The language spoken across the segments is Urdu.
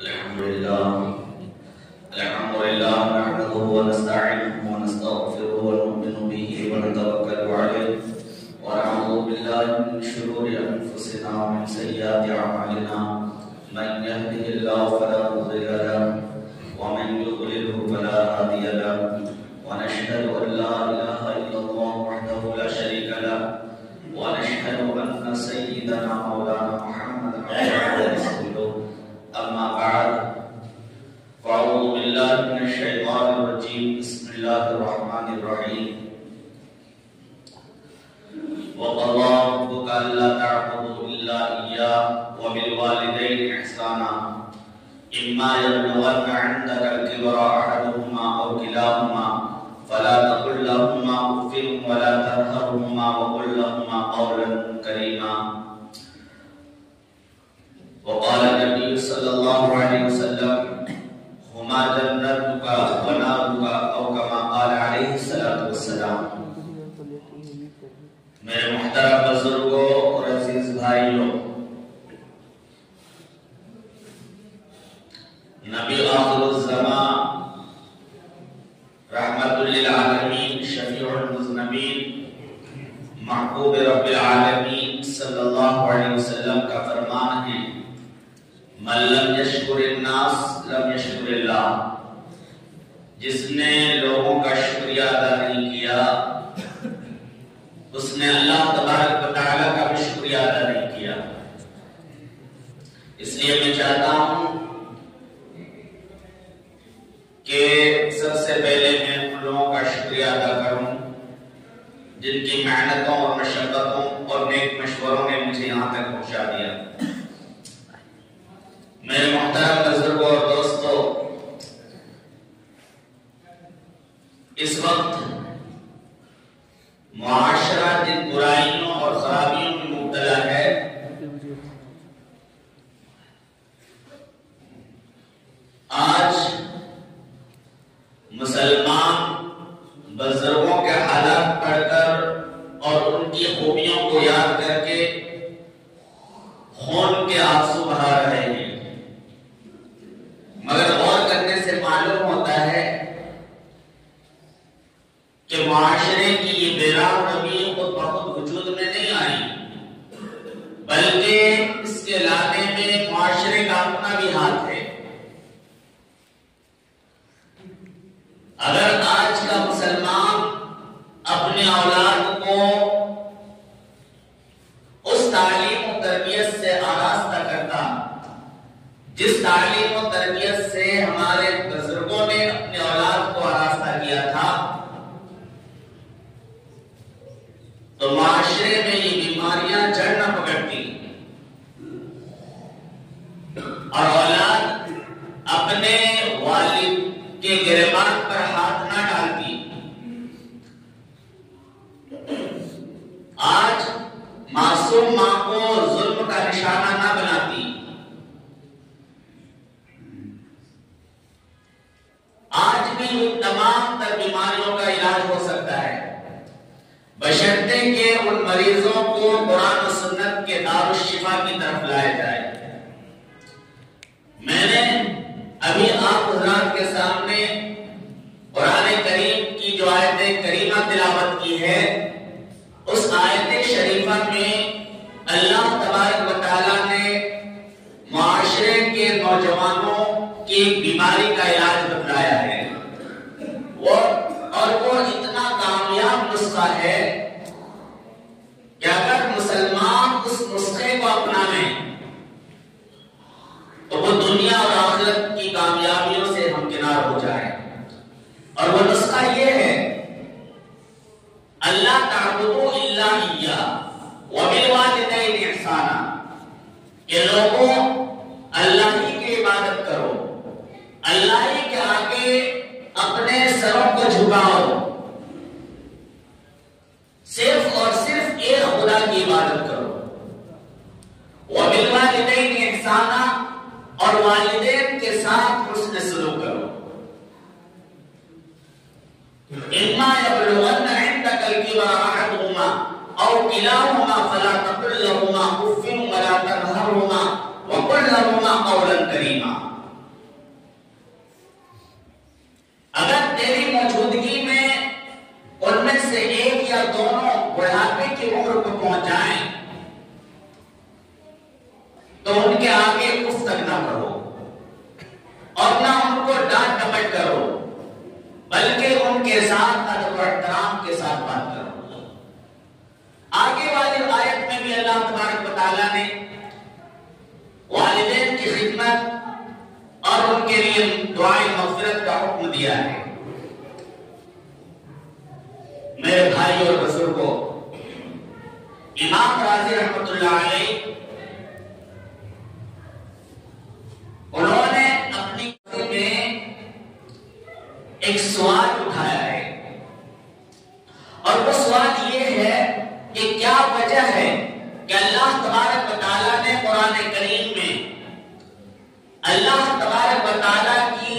الحمد لله نحمده ونستعينه ونستغفره ونؤمن به ونتوكل عليه ونعوذ بالله من شرور أنفسنا ومن سيئات أعمالنا من يهده الله فلا مضل له ومن يضلله فلا هادي له ونشهد أن لا إله إلا الله وحده لا شريك له ونشهد أن سيدنا مولانا محمدا عبده ورسوله أما بعد فأعوذ بالله من الشيطان الرجيم بسم الله الرحمن الرحيم وقضى ربك ألا تعبدوا إلا إياه وبالوالدين إحسانا إما يبلغن عندك الكبر أحدهما أو كلاهما فلا تقل لهما أف ولا تنهرهما وقل لهما قولا كريما وقال النبي صلى الله عليه وسلم هما جنتك ونارك أو كما قال عليه الصلاة والسلام. میرے محترم بزرگوں اور عزیز بھائیوں، نبی آخر الزمان رحمت للعالمین شفیع المذنبین محبوب رب العالمین صلی اللہ علیہ وسلم کا فرمان ہے من لم یشکر الناس لم یشکر اللہ، جس نے لوگوں کا شکریہ ادا نہیں کیا اس نے اللہ تبارک و تعالیٰ کا بھی شکریہ ادا نہیں کیا. اس لیے میں چاہتا ہوں کہ سب سے پہلے میں ان لوگوں کا شکریہ ادا کروں جن کی محنتوں اور مشقتوں اور نیک مشوروں نے مجھے یہاں تک پہنچا دیا. میرے محترم بزرگوں اور دوستو، اس وقت معاشرہ جن برائیوں اور خرابیوں میں مبتلا ہے، آج مسلمان بزرگوں کے حالات پڑھ کر اور ان کی خوبیوں کو یاد کر کے خون کے آنسو بہا رہے ہیں، مگر غور کرنے سے معلوم ہوتا ہے کہ معاشرے کی یہ بیرام روی خود بخود وجود میں نہیں آئی، بلکہ اس کے لانے میں معاشرے کا اپنا بھی ہاتھ ہے. اگر آج کا مسلمان اپنے اولاد کو اس تعلیم و تربیت سے آراستہ کرتا جس تعلیم و تربیت سے ہمارے بزرگوں نے اپنے اولاد کو آراستہ کیا تھا، تو معاشرے میں یہ بیماریاں جڑ نہ پکڑتی اور اولاد اپنے والد کے گریبان پر ہاتھ نہ ڈالتی. آج معصوم ماں کو ظلم کا نشانہ نہ بناتی. آج بھی ان تمام تر بیماریوں کا علاج ہو سکتا ہے بشرطے کہ ان مریضوں کو قرآن و سنت کے دار الشفا کی طرف لایا جائے. میں نے ابھی آپ حضرات کے سامنے قرآن کریم کی جو آیت کریمہ تلاوت کی ہے، اس آیت شریفہ میں اللہ تبارک و تعالیٰ نے معاشرے کے نوجوانوں کی بیماری کا علاج بتلایا ہے، اور وہ اتنا کامیاب نسخہ ہے کہ اگر مسلمان اس نسخے کو اپنا لیں تو وہ دنیا اور آخرت کی کامیابیوں سے ہمکنار ہو جائے. اور وہ نسخہ یہ ہے اللہ تعبدوا الا اياه وبالوالدين احسانا، کہ لوگوں اللہ ہی کی عبادت کرو، اللہ ہی کے آگے اپنے سروں کو جھکاؤ، صرف اور صرف ایک خدا کی عبادت کرو. وبالوالدين احسانا، اور والدین کے ساتھ حسن سلوک کرو. اما یبلغن عندک الکبر احدهما او کلاهما فلا تقل لهما اف ولا تنهرهما وقل لهما قولا کریما. تعالیٰ نے والدین کی خدمت اور ان کے لیے دعائے مغفرت کا حکم دیا ہے۔ میرے بھائی اور بزرگوں، امام راضی رحمۃ اللہ علیہ انہوں نے اپنی کتاب میں ایک سوال اٹھایا ہے، اور وہ سوال یہ ہے کہ کیا وجہ ہے کہ اللہ تبارک و تعالیٰ نے قرآن کریم میں اللہ تبارک و تعالیٰ کی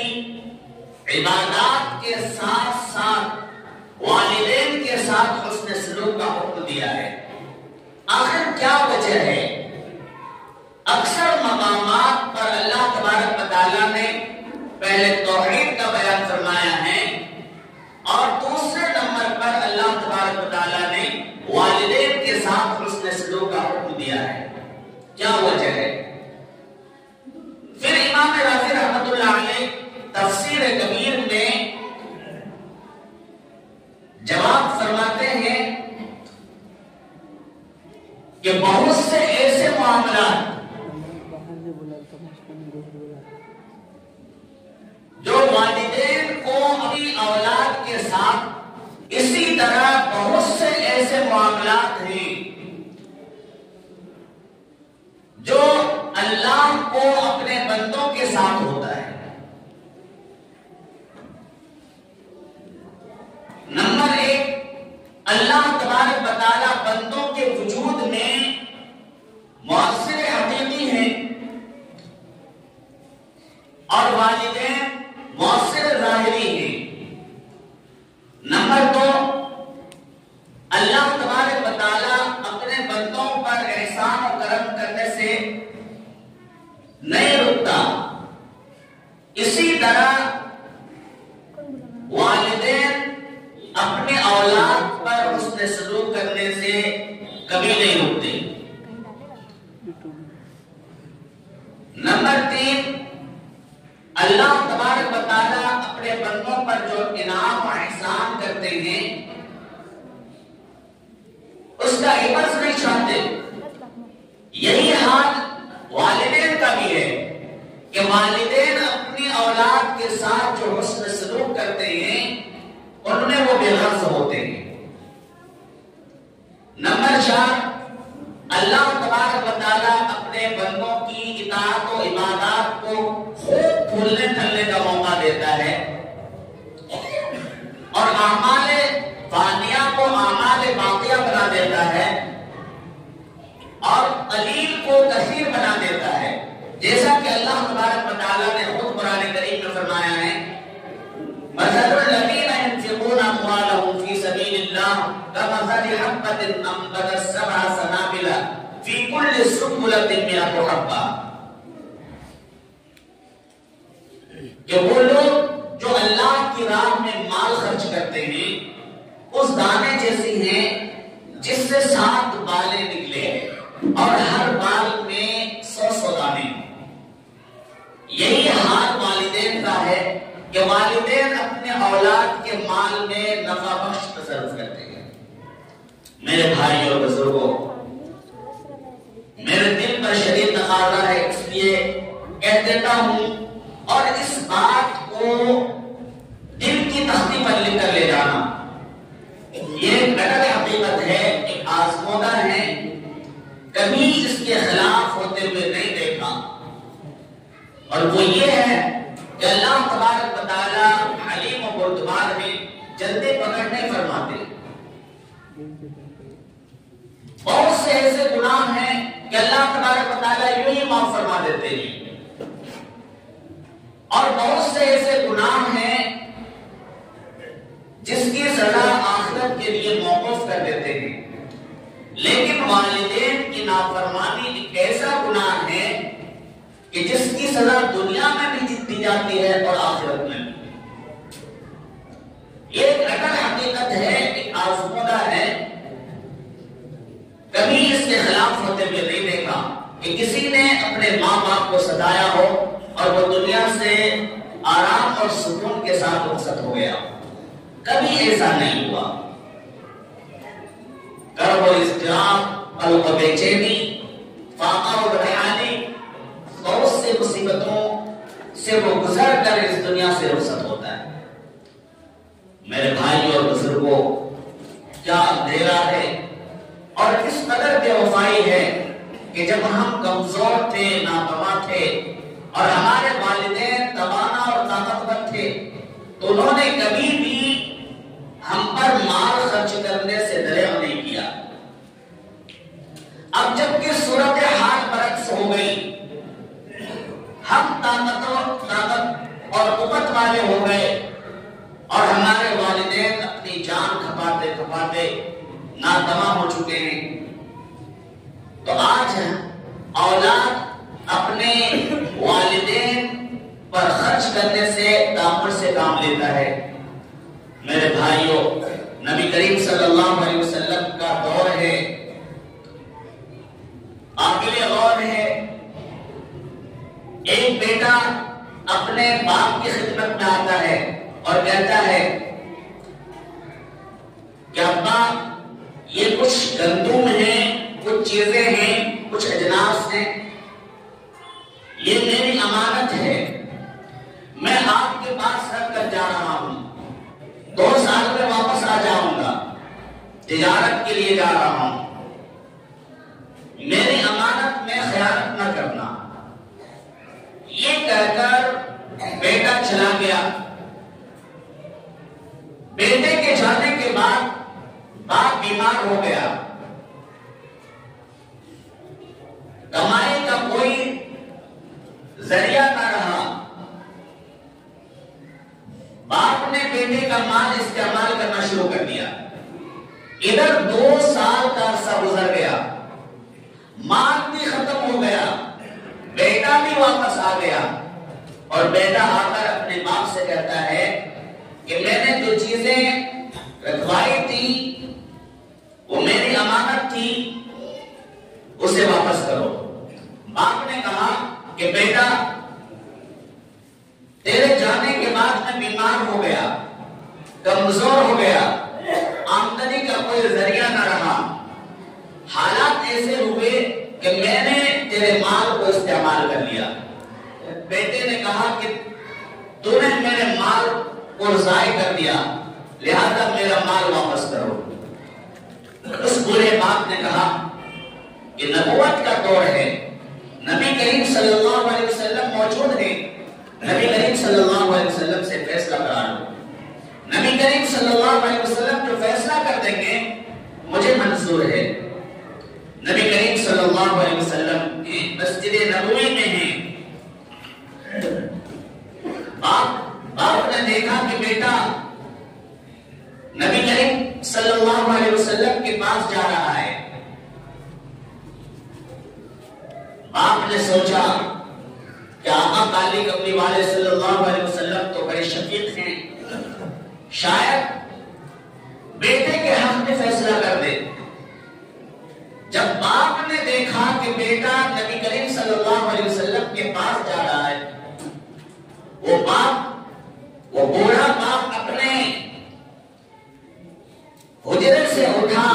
عبادات کے ساتھ ساتھ والدین کے ساتھ حسن سلوک کا حکم دیا ہے؟ آخر کیا وجہ ہے؟ اکثر مقامات پر اللہ تبارک و تعالیٰ نے پہلے توحید کا بیان فرمایا ہے، اور دوسرے نمبر پر اللہ تبارک و تعالیٰ نے والدین کے ساتھ حسن سلوک کا حکم دیا ہے۔ کیا وجہ ہے؟ پھر امام راضی رحمۃ اللہ علیہ تفسیر کبیر میں جواب فرماتے ہیں کہ بہت سے ایسے معاملات جو والدین کو اپنی اولاد کے ساتھ، اسی طرح بہت سے ایسے معاملات ہیں جو اللہ کو اپنے بندوں کے ساتھ ہوتا ہے۔ نمبر ایک، اللہ تبارک و تعالیٰ بندوں کے وجود میں مؤثر حقیقی ہیں، اور والدین مؤثر ظاہری ہیں۔ نمبر دو، اللہ تبارک و تعالیٰ اپنے بندوں پر احسان و کرم کرنے سے نہیں رکتا، اسی طرح والدین اپنے اولاد پر حسن سلوک کرنے سے کبھی نہیں رکتے۔ نمبر تین، اللہ تبارک و تعالیٰ اپنے بندوں پر جو انعام و احسان کرتے ہیں اس کا عوض نہیں چاہتے۔ یہی حال والدین کا بھی ہے کہ والدین اپنی اولاد کے ساتھ جو حسن سلوک کرتے ہیں ان میں وہ بے غرض ہوتے ہیں۔ نمبر چار، اللہ تبارک و تعالیٰ اپنے بندوں کی اطاعت و عبادات کو خوب پھولنے پھلنے کا موقع دیتا ہے، اور اعمال فانیہ کو اعمال باقیہ بنا دیتا ہے، اور قلیل کو کثیر بنا دیتا ہے، جیسا کہ اللہ تبارک و تعالیٰ نے خود قرآن کریم میں فرمایا ہے، مثل الذین ينفقون اموالهم في سبيل الله كمثل حبة انبتت سبع سنابل في كل سنبلة 100 حبة، کہ وہ لوگ جو اللہ کی راہ میں مال خرچ کرتے ہیں اس دانے جیسی ہیں جس سے 7 بالیں نکلے اور ہر بال میں 100 دانے۔ یہی حال والدین کا ہے کہ والدین اپنے اولاد کے مال میں نفع بخش تصرف کرتے ہیں۔ میرے بھائی اور بزرگوں، میرے دل پر شدید تقاضا ہے، اس لیے کہہ دیتا ہوں، اور اس بات کو دل کی تختی پر لکھ کر لے جانا، یہ ایک اٹل حقیقت ہے، ایک آزمودہ ہے، کبھی اس کے خلاف ہوتے ہوئے نہیں دیکھا، اور وہ یہ ہے کہ اللہ تبارک و تعالیٰ حلیم و بردبار ہے، جلدی پکڑ نہیں فرماتے۔ بہت سے ایسے گناہ ہیں کہ اللہ تبارک و تعالیٰ یوں ہی معاف فرما دیتے ہیں، اور بہت سے ایسے گناہ ہیں جس کی سزا آخرت کے لیے موقوف کر دیتے ہیں۔ لیکن والدین کی نافرمانی ایک ایسا گناہ ہے کہ جس کی سزا دنیا میں بھی دی جاتی ہے اور آخرت میں بھی۔ یہ ایک اٹل حقیقت ہے، ایک آزمودہ ہے، کبھی اس کے خلاف ہوتے ہوئے نہیں دیکھا کہ کسی نے اپنے ماں باپ کو ستایا ہو اور وہ دنیا سے آرام اور سکون کے ساتھ رخصت ہو گیا، کبھی ایسا نہیں ہوا۔ کرب و اضطراب، قلق و بے چینی، فاقہ و بدحالی بہت سے مصیبتوں سے وہ گزر کر اس دنیا سے رخصت ہوتا ہے۔ میرے بھائی اور بزرگوں، کیا اندھیرا ہے اور کس قدر بے وفائی ہے کہ جب ہم کمزور تھے، ناتواں تھے اور ہمارے والدین توانا اور طاقتور تھے تو انہوں نے کبھی بھی ہم پر مال خرچ کرنے سے دریغ نہیں کیا۔ اب جب کہ صورتحال برعکس ہو گئی، ہم طاقت اور قوت والے ہو گئے اور ہمارے والدین اپنی جان کھپاتے کھپاتے ناتواں ہو چکے ہیں، تو آج اولاد اپنے والدین پر خرچ کرنے سے تامر سے کام لیتا ہے۔ میرے بھائیوں، نبی کریم صلی اللہ علیہ وسلم کا دور ہے، قابل غور ہے۔ ایک بیٹا اپنے باپ کی خدمت میں آتا ہے اور کہتا ہے کہ ابا، یہ کچھ گندم ہیں، کچھ چیزیں ہیں، کچھ اجناس ہیں، یہ میری امانت ہے، میں آپ کے پاس رکھ کر جا رہا ہوں، 2 سال میں واپس آ جاؤں گا، تجارت کے لیے جا رہا ہوں، میری امانت میں خیانت نہ کرنا۔ یہ کہہ کر بیٹا چلا گیا۔ بیٹے کے جانے کے بعد باپ بیمار ہو گیا، کمائی کا کوئی ذریعہ نہ رہا، باپ نے بیٹے کا مال استعمال کرنا شروع کر دیا۔ ادھر 2 سال کا عرصہ گزر گیا، مال بھی ختم ہو گیا، بیٹا بھی واپس آ گیا، اور بیٹا آ کر اپنے باپ سے کہتا ہے کہ میں نے جو چیزیں رکھوائی تھی وہ میری امانت تھی، اسے واپس کرو۔ باپ نے کہا کہ بیٹا، تیرے جانے کے بعد میں بیمار ہو گیا، کمزور ہو گیا، آمدنی کا کوئی ذریعہ نہ رہا، حالات ایسے ہوئے کہ میں نے تیرے مال کو استعمال کر لیا۔ بیٹے نے کہا کہ تو نے میرے مال کو ضائع کر دیا، لہذا میرا مال واپس کرو۔ اس بڑے باپ نے کہا کہ نبوت کا دور ہے، نبی کریم صلی اللہ علیہ وسلم موجود ہیں، نبی کریم صلی اللہ علیہ وسلم سے فیصلہ کرا لو، نبی کریم صلی اللہ علیہ وسلم جو فیصلہ کر دیں گے مجھے منظور ہے۔ نبی کریم صلی اللہ علیہ وسلم مسجد نبوی میں ہیں، باپ نے دیکھا کہ بیٹا نبی کریم صلی اللہ علیہ وسلم کے پاس جا رہا ہے۔ باپ نے سوچا کہ آقا کالی کملی والے صلی اللہ علیہ وسلم تو بڑے شفیق ہیں، شاید بیٹے کے حق میں فیصلہ کر دے۔ جب باپ نے دیکھا کہ بیٹا نبی کریم صلی اللہ علیہ وسلم کے پاس جا رہا ہے، وہ بوڑھا باپ اپنے حجرے سے اٹھا،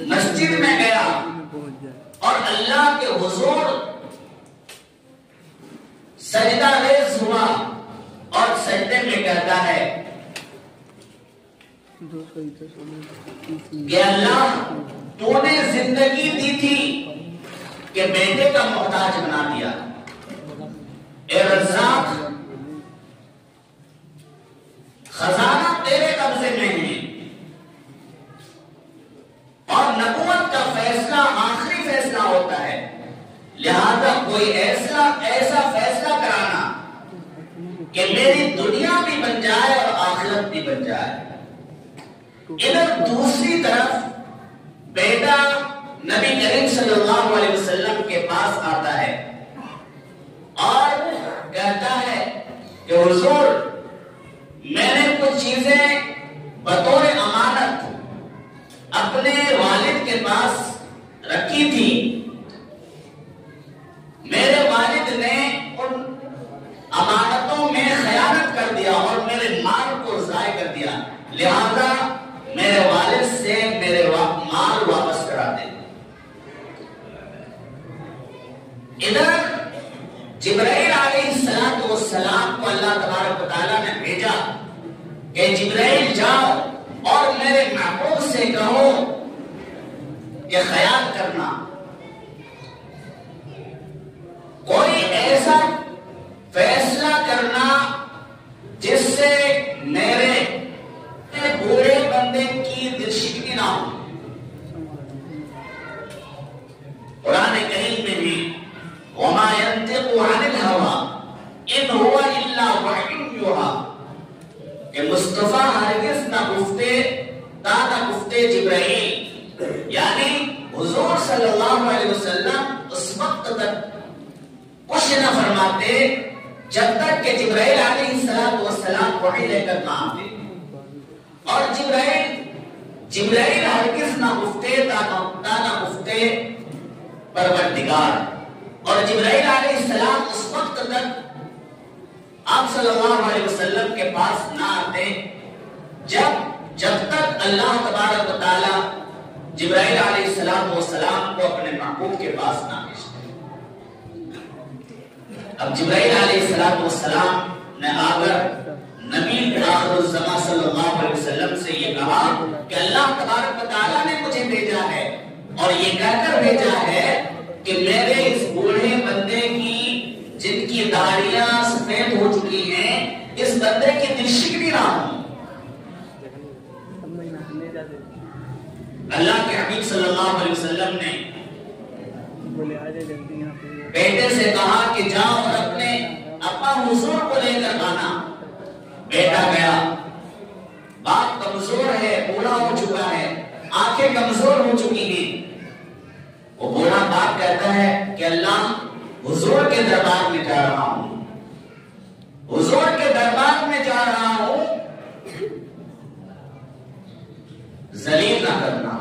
مسجد میں گیا اور اللہ کے حضور سجدہ ریز ہوا اور سجدے میں کہتا ہے کہ اللہ، تو نے زندگی دی تھی کہ بیٹے کا محتاج بنا دیا، اے رزاق، خزانہ تیرے قبضے میں ہے، اور نبوت کا فیصلہ آخری فیصلہ ہوتا ہے، لہذا کوئی ایسا فیصلہ کرانا کہ میری دنیا بھی بن جائے اور آخرت بھی بن جائے۔ ادھر دوسری طرف بیٹا نبی کریم صلی اللہ علیہ وسلم کے پاس آتا ہے اور کہتا ہے کہ حضور، میں نے کچھ چیزیں بطور امانت اپنے والد کے پاس رکھی تھی، میرے والد نے ان امانتوں میں خیانت کر دیا اور میرے مال کو ضائع کر دیا، لہذا میرے والد سے میرے مال واپس کرا دے۔ جبرائیل علیہ السلام کو اللہ تبارک و تعالیٰ نے بھیجا کہ جبرائیل جاؤ اور میرے محبوب سے کہو کہ خیال کرنا کوئی ایسا فیصلہ کرنا جس سے میرے بوڑھے بندے کی دل شکنی نہ ہو. قرآن کریم میں بھی وما ينطق عن الهوى ان هو الا وحی یوحی کہ مصطفیٰ ہرگز نہ گفتے تا نہ گفتے جبرائیل، یعنی حضور صلی اللہ علیہ وسلم اس وقت تک کچھ نہ فرماتے جب تک کہ جبرائیل علیہ السلام وحی لے کر نہ آتے. اور جبرائیل ہرگز نہ گفتے تا نہ گفتے پروردگار. اور جبرائیل علیہ السلام اس وقت تک آپ صلی اللہ علیہ وسلم کے پاس نہ آتے جب تک اللہ تبارک و تعالی جبرائیل علیہ السلام کو اپنے محبوب کے پاس نہ بھیجتے. اب جبرائیل علیہ السلام نے آ کر نبی آخر الزمان صلی اللہ علیہ وسلم سے یہ کہا کہ اللہ تبارک و تعالیٰ نے مجھے بھیجا ہے اور یہ کہہ کر بھیجا ہے کہ میرے اس بوڑھے بندے کی جن کی داڑیاں سفید ہو چکی ہیں اس بندے کی دل شکنی نہ ہو. اللہ کے حبیب صلی اللہ علیہ وسلم نے بیٹے سے کہا کہ جاؤ اور اپنے ابا حضور کو لے کر آنا. بیٹا گیا. باپ کمزور ہے، بوڑھا ہو چکا ہے، آنکھیں کمزور ہو چکی ہیں. وہ بوڑھا باپ کہتا ہے کہ اللہ حضور کے دربار میں جا رہا ہوں، حضور کے دربار میں جا رہا ہوں، ذلیل نہ کرنا.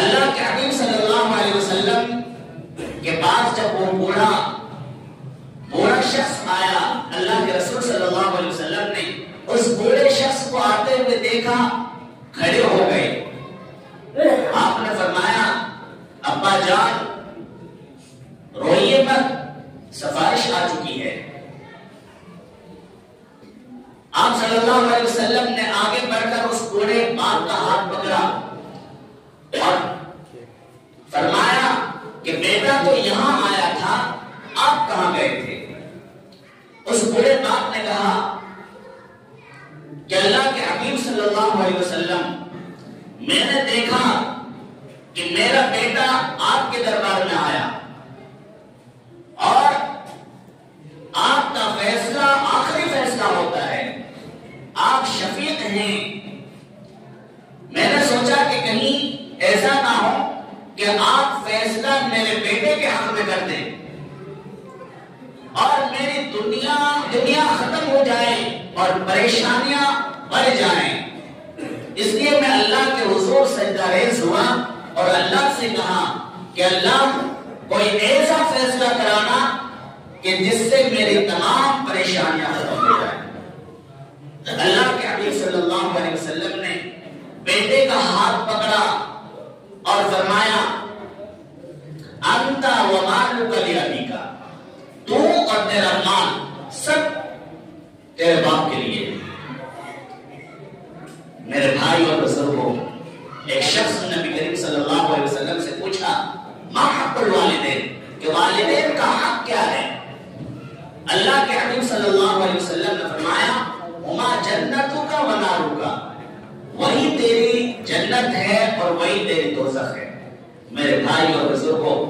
اللہ کے حبیب صلی اللہ علیہ وسلم کے پاس جب وہ بوڑھا شخص آیا، اللہ کے رسول صلی اللہ علیہ وسلم نے اس بوڑھے شخص کو آتے ہوئے دیکھا، کھڑے ہو گئے. آپ نے فرمایا ابا جان روئیے مت، سفارش آ چکی ہے. آپ صلی اللہ علیہ وسلم نے آگے بڑھ کر اس بوڑھے باپ کا ہاتھ پکڑا اور فرمایا کہ بیٹا تو یہاں آیا تھا، آپ کہاں گئے تھے؟ اس بوڑھے باپ نے کہا کہ اللہ کے حبیب صلی اللہ علیہ وسلم میں نے دیکھا کہ میرا بیٹا آپ کے دربار میں آیا اور آپ کا فیصلہ آخری فیصلہ ہوتا ہے، آپ شفیق ہیں. میں نے سوچا کہ کہیں ایسا نہ ہو کہ آپ فیصلہ میرے بیٹے کے حق میں کر دیں اور میری دنیا ختم ہو جائے اور پریشانیاں بڑھ جائیں. اس لیے میں اللہ کے حضور سجدہ ریز ہوا اور اللہ سے کہا کہ اللہ کوئی ایسا فیصلہ کرانا کہ جس سے میری تمام پریشانیاں ختم ہو جائیں. اللہ کے حبیب صلی اللہ علیہ وسلم نے بیٹے کا ہاتھ پکڑا اور فرمایا انت ومالک لابیک، تو اور تیرا مال سب تیرے باپ کے لیے. میرے بھائی اور بزرگوں، ایک شخص نے نبی کریم صلی اللہ علیہ وسلم سے پوچھا ما حق الوالدین، کہ والدین کا حق کیا ہے؟ اللہ کے حبیب صلی اللہ علیہ وسلم نے فرمایا ہما جنتک و نارک، وہی تیری جنت ہے اور وہی تیری دوزخ ہے. میرے بھائی اور بزرگوں،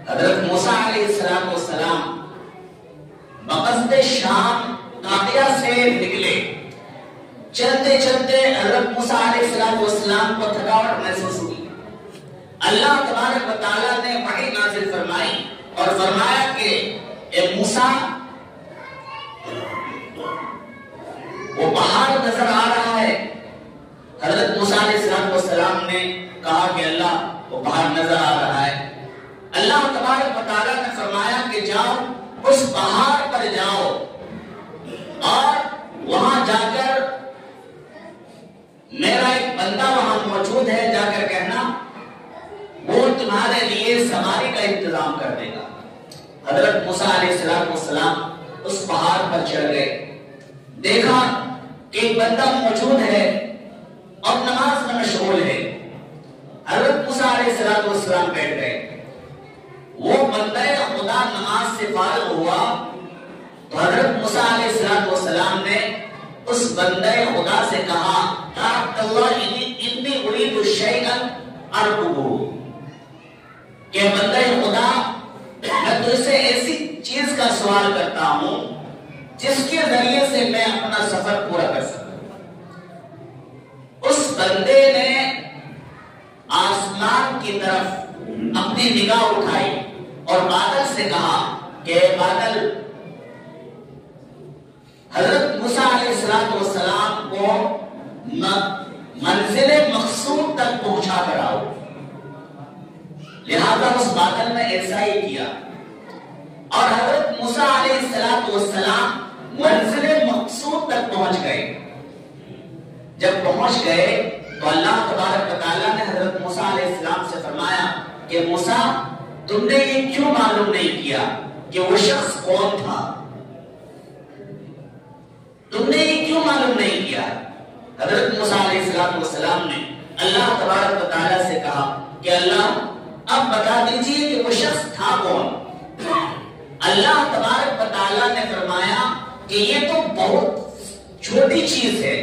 حضرت موسیٰ علیہ السلام بقصد شام قادیہ سے نکلے. چلتے چلتے حضرت موسیٰ علیہ السلام کو تھکاوٹ محسوس ہوئی. اللہ تبارک و تعالیٰ نے وحی نازل فرمائی اور فرمایا کہ اے موسیٰ وہ پہاڑ نظر آ رہا ہے. حضرت موسیٰ علیہ السلام نے کہا کہ اللہ وہ پہاڑ نظر آ رہا ہے. اللہ تبارک و تعالیٰ نے فرمایا کہ جاؤ اس پہاڑ پر جاؤ اور وہاں جا کر میرا ایک بندہ وہاں موجود ہے، جا کر کہنا وہ تمہارے لیے سواری کا انتظام کر دے گا۔ حضرت موسیٰ علیہ السلام اس پہاڑ پر چڑھ گئے، دیکھا کہ ایک بندہ موجود ہے اور نماز میں مشغول ہے۔ حضرت موسیٰ علیہ السلام بیٹھ گئے، وہ بندہ خدا نماز سے فارغ ہوا تو حضرت موسیٰ علیہ السلام نے اس بندہ خدا سے کہا انی اريد شيئا ارجوه، کہ بندہ خدا میں تجھ سے ایسی چیز کا سوال کرتا ہوں جس کے ذریعے سے میں اپنا سفر پورا کر سکوں۔ اس بندے نے آسمان کی طرف اپنی نگاہ اٹھائی اور بادل سے کہا کہ بادل حضرت موسیٰ علیہ السلام کو منزل مقصود تک پہنچا کر آؤ۔ لہذا اس بادل نے ایسا ہی کیا اور حضرت موسیٰ علیہ السلام منزل مقصود تک پہنچ گئے۔ جب پہنچ گئے تو اللہ تبارک و تعالیٰ نے حضرت موسیٰ علیہ السلام سے فرمایا کہ موسیٰ تم نے یہ کیوں معلوم نہیں کیا کہ وہ شخص کون تھا؟ تم نے یہ کیوں معلوم نہیں کیا؟ حضرت موسیٰ علیہ السلام نے اللہ تبارک و تعالیٰ سے کہا کہ اللہ اب بتا دیجئے کہ وہ شخص تھا کون؟ اللہ تبارک و تعالیٰ نے فرمایا کہ یہ تو بہت چھوٹی چیز ہے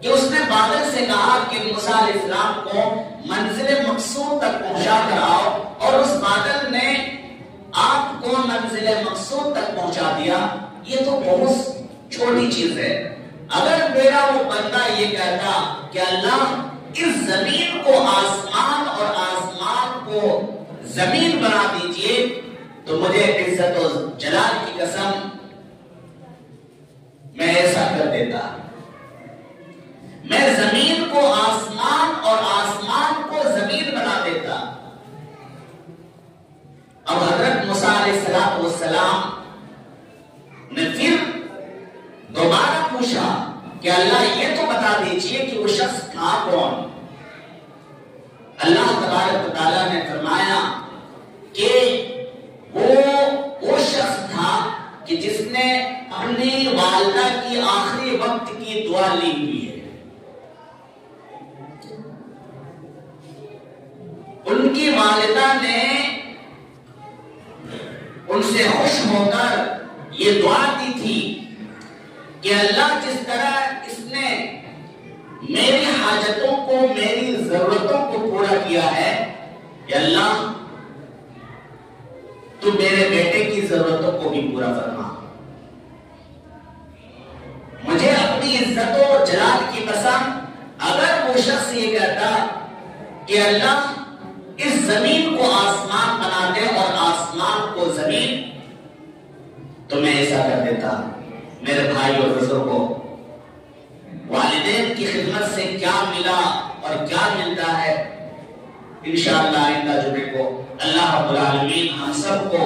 کہ اس نے بادل سے کہا کہ موسیٰ علیہ السلام کو منزل مقصود تک پہنچا کر آؤ اور اس بادل نے آپ کو منزل مقصود تک پہنچا دیا، یہ تو بہت چھوٹی چیز ہے۔ اگر میرا وہ بندہ یہ کہتا کہ اللہ اس زمین کو آسمان اور آسمان کو زمین بنا دیجئے تو مجھے عزت و جلال کی قسم میں ایسا کر دیتا، میں زمین کو آسمان اور آسمان کو زمین بنا دیتا۔ اب حضرت موسیٰ علیہ السلام نے پھر دوبارہ پوچھا کہ اللہ یہ تو بتا دیجئے کہ وہ شخص تھا کون؟ اللہ تبارک و تعالیٰ نے فرمایا کہ وہ شخص تھا کہ جس نے اپنی والدہ کی آخری وقت کی دعا لی ہوئی ہے۔ ان کی والدہ نے ان سے خوش ہو کر یہ دعا دی تھی کہ اللہ جس طرح اس نے میری حاجتوں کو میری ضرورتوں کو پورا کیا ہے کہ اللہ تو میرے بیٹے کی ضرورتوں کو بھی پورا فرما۔ مجھے اپنی عزت و جلال کی قسم اگر وہ شخص یہ کہتا کہ اللہ اس زمین کو آسمان بنا دے اور آسمان کو زمین تو میں ایسا کر دیتا۔ میرے بھائی اور بزرگوں، والدین کی خدمت سے کیا ملا اور کیا ملتا ہے انشاءاللہ آئندہ جمعے کو اللہ رب العالمین ہم سب کو